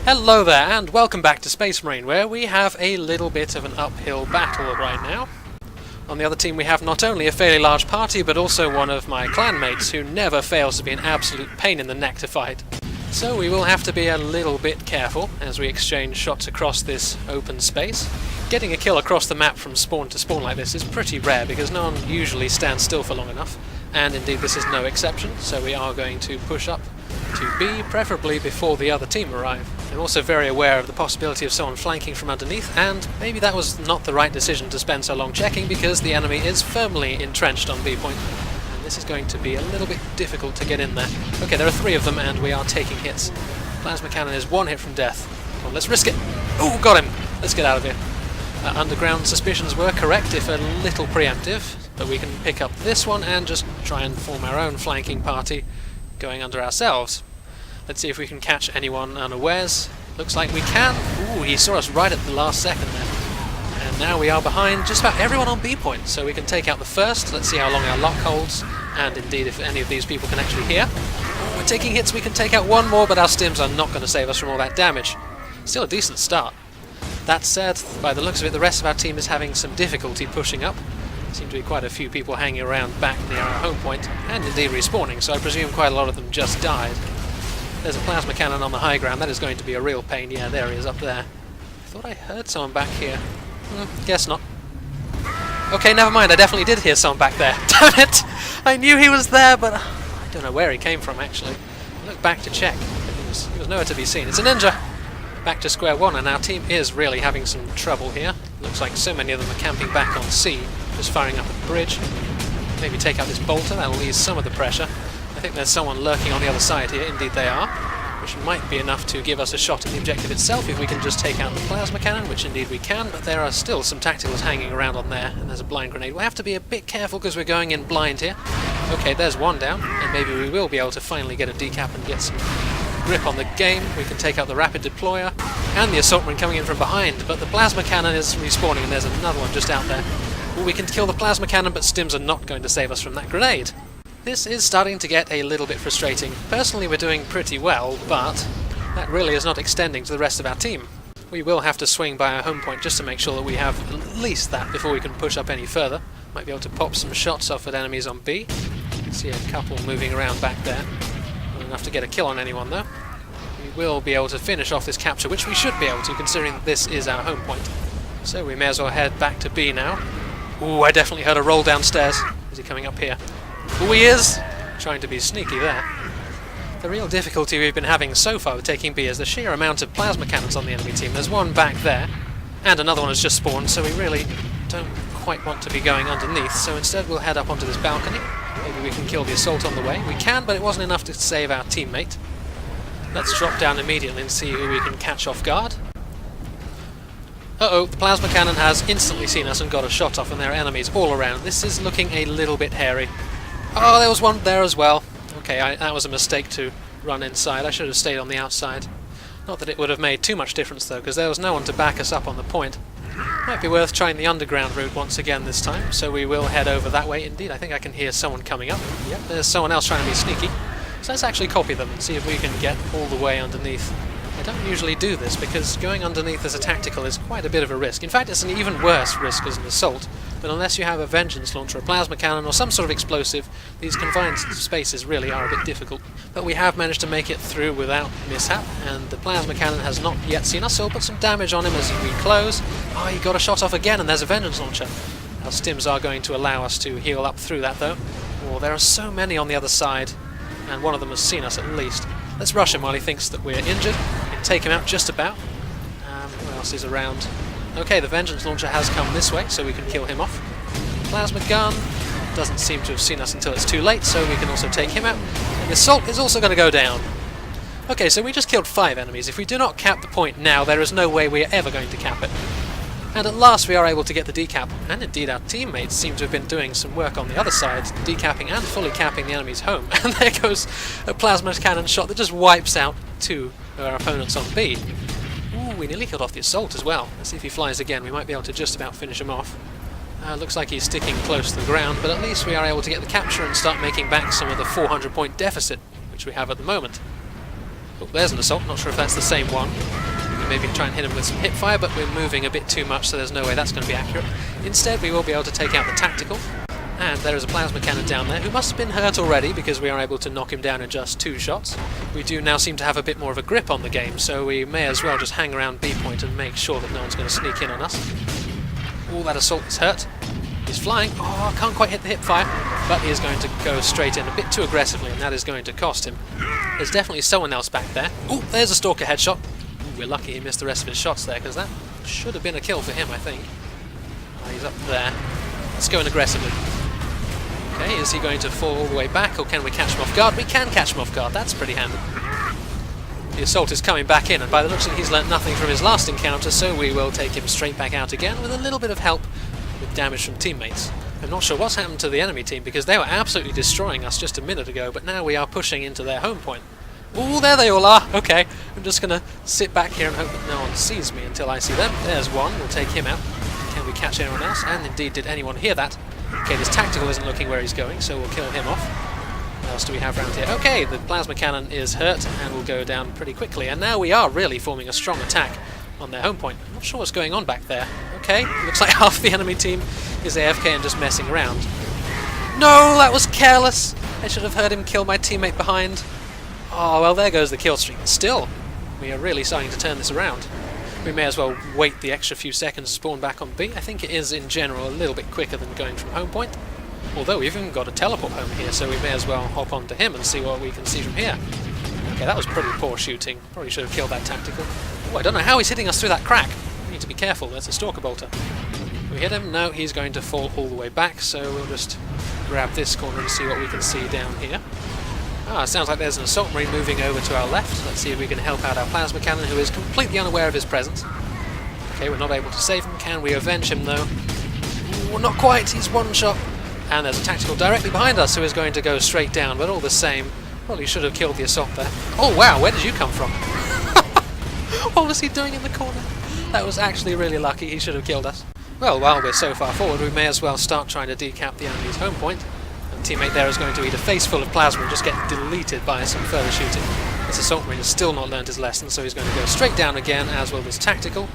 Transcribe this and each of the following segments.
Hello there, and welcome back to Space Marine, where we have a little bit of an uphill battle right now. On the other team we have not only a fairly large party, but also one of my clanmates who never fails to be an absolute pain in the neck to fight. So we will have to be a little bit careful as we exchange shots across this open space. Getting a kill across the map from spawn to spawn like this is pretty rare, because no one usually stands still for long enough, and indeed this is no exception, so we are going to push up to B, preferably before the other team arrive. I'm also very aware of the possibility of someone flanking from underneath, and maybe that was not the right decision to spend so long checking, because the enemy is firmly entrenched on B point, and this is going to be a little bit difficult to get in there. Okay, there are three of them, and we are taking hits. Plasma cannon is one hit from death. Come on, let's risk it. Oh, got him! Let's get out of here. Underground suspicions were correct, if a little preemptive, but we can pick up this one and just try and form our own flanking party, going under ourselves. Let's see if we can catch anyone unawares. Looks like we can. Ooh, he saw us right at the last second there. And now we are behind just about everyone on B point, so we can take out the first. Let's see how long our lock holds, and indeed if any of these people can actually hear. Oh, we're taking hits, we can take out one more, but our stims are not going to save us from all that damage. Still a decent start. That said, by the looks of it, the rest of our team is having some difficulty pushing up. There seem to be quite a few people hanging around back near our home point, and indeed respawning, so I presume quite a lot of them just died. There's a plasma cannon on the high ground. That is going to be a real pain. Yeah, there he is up there. I thought I heard someone back here. Guess not. Okay, never mind. I definitely did hear someone back there. Damn it! I knew he was there, but I don't know where he came from, actually. I looked back to check. He was nowhere to be seen. It's a ninja! Back to square one, and our team is really having some trouble here. Looks like so many of them are camping back on C, just firing up at the bridge. Maybe take out this bolter. That will ease some of the pressure. I think there's someone lurking on the other side here, indeed they are, which might be enough to give us a shot at the objective itself if we can just take out the plasma cannon, which indeed we can, but there are still some tacticals hanging around on there, and there's a blind grenade. We'll have to be a bit careful because we're going in blind here. Okay, there's one down, and maybe we will be able to finally get a decap and get some grip on the game. We can take out the rapid deployer, and the assault marine coming in from behind, but the plasma cannon is respawning, and there's another one just out there. Well, we can kill the plasma cannon, but stims are not going to save us from that grenade. This is starting to get a little bit frustrating. Personally, we're doing pretty well, but that really is not extending to the rest of our team. We will have to swing by our home point just to make sure that we have at least that before we can push up any further. Might be able to pop some shots off at enemies on B. See a couple moving around back there. Not enough to get a kill on anyone, though. We will be able to finish off this capture, which we should be able to, considering that this is our home point. So we may as well head back to B now. Ooh, I definitely heard a roll downstairs. Is he coming up here? Oh, he is! Trying to be sneaky there. The real difficulty we've been having so far with taking B is the sheer amount of plasma cannons on the enemy team. There's one back there, and another one has just spawned, so we really don't quite want to be going underneath, so instead we'll head up onto this balcony. Maybe we can kill the assault on the way. We can, but it wasn't enough to save our teammate. Let's drop down immediately and see who we can catch off guard. Uh-oh, the plasma cannon has instantly seen us and got a shot off, and there are enemies all around. This is looking a little bit hairy. Oh, there was one there as well. Okay, that was a mistake to run inside. I should have stayed on the outside. Not that it would have made too much difference, though, because there was no one to back us up on the point. Might be worth trying the underground route once again this time, so we will head over that way. Indeed, I think I can hear someone coming up. Yep, there's someone else trying to be sneaky. So let's actually copy them and see if we can get all the way underneath. I don't usually do this, because going underneath as a tactical is quite a bit of a risk. In fact, it's an even worse risk as an assault, but unless you have a vengeance launcher, a plasma cannon, or some sort of explosive, these confined spaces really are a bit difficult. But we have managed to make it through without mishap, and the plasma cannon has not yet seen us, so we'll put some damage on him as we close. Oh, he got a shot off again, and there's a vengeance launcher. Our stims are going to allow us to heal up through that, though. Oh, there are so many on the other side, and one of them has seen us at least. Let's rush him while he thinks that we're injured. We can take him out just about. Who else is around? Okay, the vengeance launcher has come this way, so we can kill him off. Plasma gun doesn't seem to have seen us until it's too late, so we can also take him out. And the assault is also going to go down. Okay, so we just killed 5 enemies. If we do not cap the point now, there is no way we are ever going to cap it. And at last we are able to get the decap, and indeed our teammates seem to have been doing some work on the other side, decapping and fully capping the enemy's home. And there goes a plasma cannon shot that just wipes out 2 of our opponents on B. Ooh, we nearly killed off the assault as well. Let's see if he flies again. We might be able to just about finish him off. Looks like he's sticking close to the ground, but at least we are able to get the capture and start making back some of the 400-point deficit which we have at the moment. Oh, there's an assault. Not sure if that's the same one. We can maybe try and hit him with some hip fire, but we're moving a bit too much, so there's no way that's going to be accurate. Instead, we will be able to take out the tactical. And there is a plasma cannon down there, who must have been hurt already, because we are able to knock him down in just 2 shots. We do now seem to have a bit more of a grip on the game, so we may as well just hang around B point and make sure that no one's going to sneak in on us. Oh, that assault is hurt. He's flying. Oh, can't quite hit the hip fire, but he is going to go straight in a bit too aggressively, and that is going to cost him. There's definitely someone else back there. Oh, there's a stalker headshot. Ooh, we're lucky he missed the rest of his shots there, because that should have been a kill for him, I think. Oh, he's up there. Let's go in aggressively. Okay, is he going to fall all the way back, or can we catch him off guard? We can catch him off guard, that's pretty handy. The assault is coming back in, and by the looks of it, he's learnt nothing from his last encounter, so we will take him straight back out again with a little bit of help with damage from teammates. I'm not sure what's happened to the enemy team, because they were absolutely destroying us just a minute ago, but now we are pushing into their home point. Ooh, there they all are! Okay, I'm just going to sit back here and hope that no one sees me until I see them. There's one, we'll take him out. Can we catch anyone else? And indeed, did anyone hear that? Okay, this tactical isn't looking where he's going, so we'll kill him off. What else do we have around here? Okay, the plasma cannon is hurt and will go down pretty quickly, and now we are really forming a strong attack on their home point. I'm not sure what's going on back there. Okay, looks like half the enemy team is AFK and just messing around. No, that was careless! I should have heard him kill my teammate behind. Oh, well, there goes the kill streak. Still, we are really starting to turn this around. We may as well wait the extra few seconds to spawn back on B. I think it is, in general, a little bit quicker than going from home point. Although we've even got a teleport home here, so we may as well hop onto him and see what we can see from here. Okay, that was pretty poor shooting. Probably should have killed that tactical. Oh, I don't know how he's hitting us through that crack. We need to be careful. There's a stalker bolter. Can we hit him? No, he's going to fall all the way back, so we'll just grab this corner and see what we can see down here. Ah, sounds like there's an assault marine moving over to our left. Let's see if we can help out our plasma cannon, who is completely unaware of his presence. Okay, we're not able to save him. Can we avenge him, though? Ooh, not quite. He's one shot. And there's a tactical directly behind us who is going to go straight down, but all the same, probably should have killed the assault there. Oh, wow, where did you come from? What was he doing in the corner? That was actually really lucky. He should have killed us. Well, while we're so far forward, we may as well start trying to decap the enemy's home point. Teammate there is going to eat a face full of plasma and just get deleted by some further shooting. This assault marine has still not learned his lesson, so he's going to go straight down again, as well as tactical.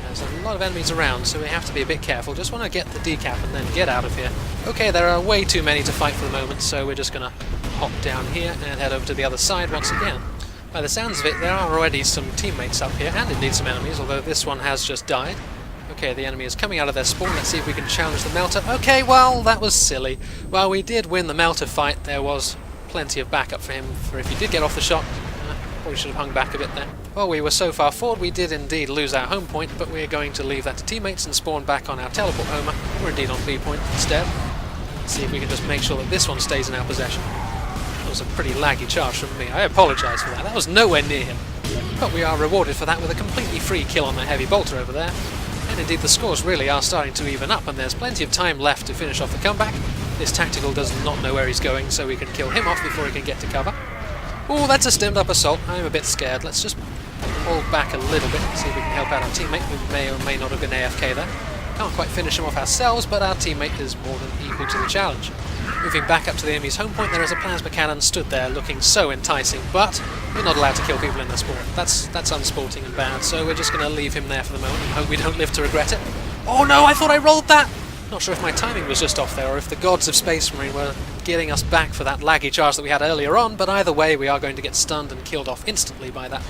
There's a lot of enemies around, so we have to be a bit careful. Just want to get the decap and then get out of here. Okay, there are way too many to fight for the moment, so we're just going to hop down here and head over to the other side once again. By the sounds of it, there are already some teammates up here, and indeed some enemies, although this one has just died. Okay, the enemy is coming out of their spawn. Let's see if we can challenge the melter. Okay, well, that was silly. While we did win the melter fight, there was plenty of backup for him, for if he did get off the shot. Probably should have hung back a bit there. Well, we were so far forward, we did indeed lose our home point, but we're going to leave that to teammates and spawn back on our teleport homer, or indeed on B point instead. Let's see if we can just make sure that this one stays in our possession. That was a pretty laggy charge from me. I apologise for that. That was nowhere near him. But we are rewarded for that with a completely free kill on the heavy bolter over there. And indeed the scores really are starting to even up, and there's plenty of time left to finish off the comeback. This tactical does not know where he's going, so we can kill him off before he can get to cover. Oh, that's a stemmed up assault. I'm a bit scared. Let's just hold back a little bit and see if we can help out our teammate, who may or may not have been AFK there. Can't quite finish him off ourselves, but our teammate is more than equal to the challenge. Moving back up to the enemy's home point, there is a plasma cannon stood there looking so enticing, but we're not allowed to kill people in their spawn. That's unsporting and bad, so we're just going to leave him there for the moment and hope we don't live to regret it. Oh no, I thought I rolled that! Not sure if my timing was just off there, or if the gods of Space Marine were getting us back for that laggy charge that we had earlier on, but either way we are going to get stunned and killed off instantly by that.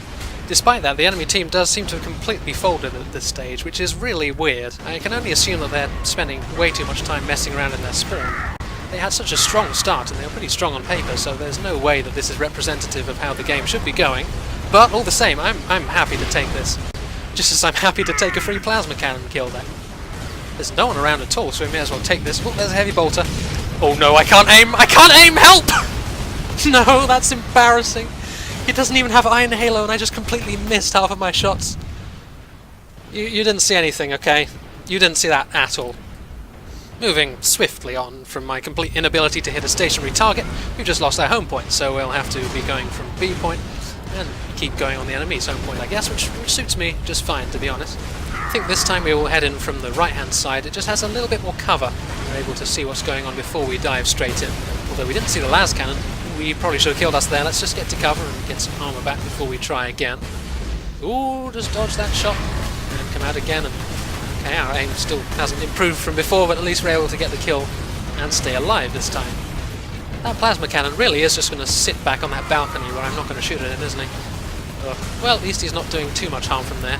Despite that, the enemy team does seem to have completely folded at this stage, which is really weird. I can only assume that they're spending way too much time messing around in their spawn. They had such a strong start, and they were pretty strong on paper, so there's no way that this is representative of how the game should be going. But all the same, I'm happy to take this. Just as I'm happy to take a free plasma cannon kill there. There's no one around at all, so we may as well take this. Oh, there's a heavy bolter. Oh no, I can't aim! I can't aim! Help! No, that's embarrassing. He doesn't even have Iron Halo, and I just completely missed half of my shots. You didn't see anything, okay? You didn't see that at all. Moving swiftly on from my complete inability to hit a stationary target, we've just lost our home point, so we'll have to be going from B point and keep going on the enemy's home point, I guess, which suits me just fine, to be honest. I think this time we will head in from the right-hand side. It just has a little bit more cover. We're able to see what's going on before we dive straight in. Although we didn't see the las cannon. we probably should have killed us there. Let's just get to cover and get some armor back before we try again. Ooh, just dodge that shot and come out again. And okay, our aim still hasn't improved from before, but at least we're able to get the kill and stay alive this time. That plasma cannon really is just going to sit back on that balcony where I'm not going to shoot at it, isn't he? Well, at least he's not doing too much harm from there.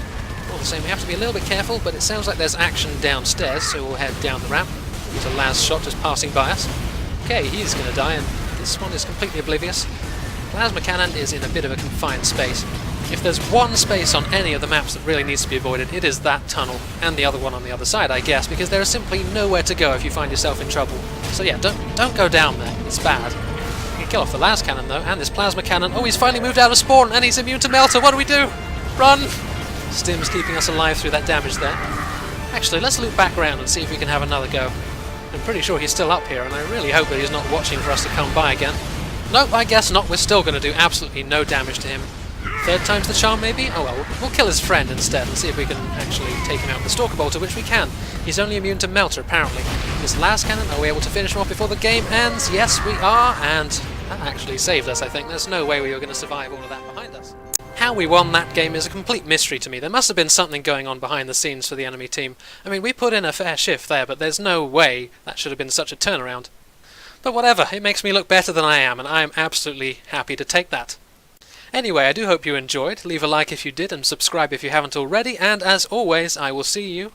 All the same, we have to be a little bit careful, but it sounds like there's action downstairs, so we'll head down the ramp. There's a last shot just passing by us. Okay, he's going to die, and this one is completely oblivious. Plasma cannon is in a bit of a confined space. If there's one space on any of the maps that really needs to be avoided, it is that tunnel, and the other one on the other side, I guess, because there is simply nowhere to go if you find yourself in trouble. So yeah, don't go down there, it's bad. You can kill off the last cannon though, and this plasma cannon. Oh, he's finally moved out of spawn, and he's immune to melter. What do we do? Run! Stim's keeping us alive through that damage there. Actually, let's loop back around and see if we can have another go. I'm pretty sure he's still up here, and I really hope that he's not watching for us to come by again. Nope, I guess not. We're still going to do absolutely no damage to him. Third time's the charm, maybe? Oh well, we'll kill his friend instead and see if we can actually take him out with the Stalker Bolter, which we can. He's only immune to Melter, apparently. This last cannon, are we able to finish him off before the game ends? Yes, we are, and that actually saved us, I think. There's no way we were going to survive all of that behind us. How we won that game is a complete mystery to me. There must have been something going on behind the scenes for the enemy team. I mean, we put in a fair shift there, but there's no way that should have been such a turnaround. But whatever, it makes me look better than I am, and I am absolutely happy to take that. Anyway, I do hope you enjoyed. Leave a like if you did, and subscribe if you haven't already, and as always, I will see you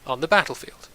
on the battlefield.